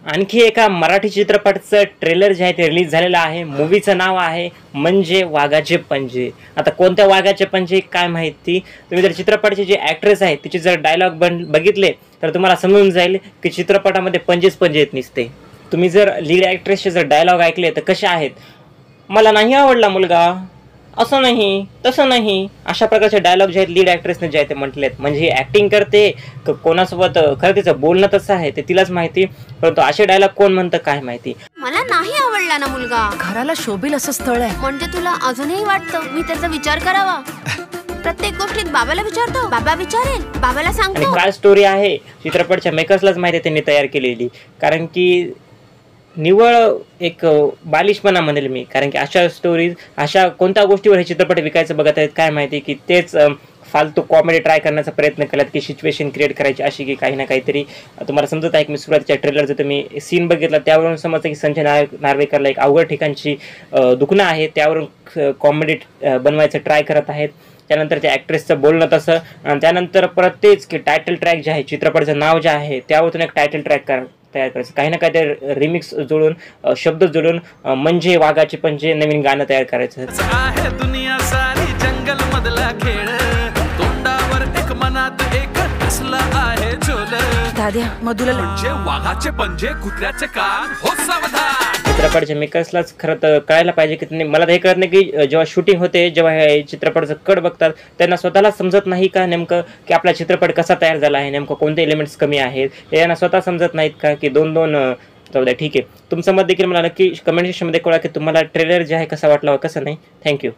आणखी एका मराठी चित्रपटाचं ट्रेलर जे आहे ते रिलीज झालेलं आहे. मूवीचं नाव आहे म्हणजे वाघाचे पंजे. आता कोणत्या वाघाचे पंजे काय माहिती. तुम्ही जर चित्रपटाची जी ॲक्ट्रेस आहे तिचे जर डायलॉग बघितले तर तुम्हाला समजून जाईल की चित्रपटामध्ये पंजेच पंजे येत नसते. तुम्ही जर लीड ॲक्ट्रेसचे जर डायलॉग ऐकले तर कसे आहेत, मला नाही आवडला मुलगा, असं नाही तसं नाही, अशा प्रकारचे डायलॉग जे आहेत लीड ॲक्ट्रेसने जे आहे ते म्हटलेत. म्हणजे ही ॲक्टिंग करते कोणासोबत, खरं तिचं बोलणं तसं आहे ते तिलाच माहिती, परंतु असे डायलॉग कोण म्हणतं काय माहिती. मला नाही आवडला ना मुलगा, घराला शोभेल असं स्थळ आहे म्हणजे तुला अजूनही वाटतं मी त्याचा विचार करावा. प्रत्येक गोष्टीत बाबाला विचारतो, बाबा विचारेल, बाबाला आणि सांगतो. काय स्टोरी आहे चित्रपटच्या मेकर्सलाच माहिती आहे त्यांनी तयार केलेली. कारण की निव्वळ एक बालिशपणा म्हणेल मी. कारण की अशा स्टोरीज, अशा कोणत्या गोष्टीवर हे चित्रपट विकायचं बघत आहेत काय माहिती, की तेच फालतू कॉमेडी ट्राय करण्याचा प्रयत्न केलात की सिच्युएशन क्रिएट करायची अशी की काही ना काहीतरी. तुम्हाला समजत आहे की मी सुरुवातीच्या ट्रेलरचं तुम्ही सीन बघितला त्यावरून समजतं की संजय नार्वेकरला एक अवघड ठिकाणची दुखणं आहे, त्यावरून कॉमेडी बनवायचं ट्राय करत आहेत. त्यानंतर त्या ॲक्ट्रेसचं बोलणं तसं, आणि त्यानंतर परत तेच की टायटल ट्रॅक जे आहे चित्रपटाचं नाव जे आहे त्यावरून एक टायटल ट्रॅक तयार करायचं, काही ना काही ते रिमिक्स जोडून, शब्द जोडून म्हणजे वाघाचे पंजे नवीन गाणं तयार करायचं. आहे दुनिया सारी जंगल मधला खेळ, तोंडावर एक मनात एक असला आहे झोल. दाद्या मधुला म्हणजे वाघाचे पंजे कुत्र्याचे कान, हो सावधान. चित्रपटाच्या मेकर्सलाच खरं तर कळायला पाहिजे की त्यांनी, मला हे कळत नाही की जेव्हा शूटिंग होते, जेव्हा हे चित्रपटाचं कट बघतात त्यांना स्वतःला समजत नाही का नेमकं की आपला चित्रपट कसा तयार झाला आहे, नेमकं कोणते एलिमेंट्स कमी आहेत हे यांना स्वतः समजत नाहीत का, की दोन जाऊ द्या. ठीक आहे, तुमचं मत देखील मला नक्की कमेंट सेक्शनमध्ये कळवा की तुम्हाला ट्रेलर जे आहे कसा वाटला व कसं नाही. थँक्यू.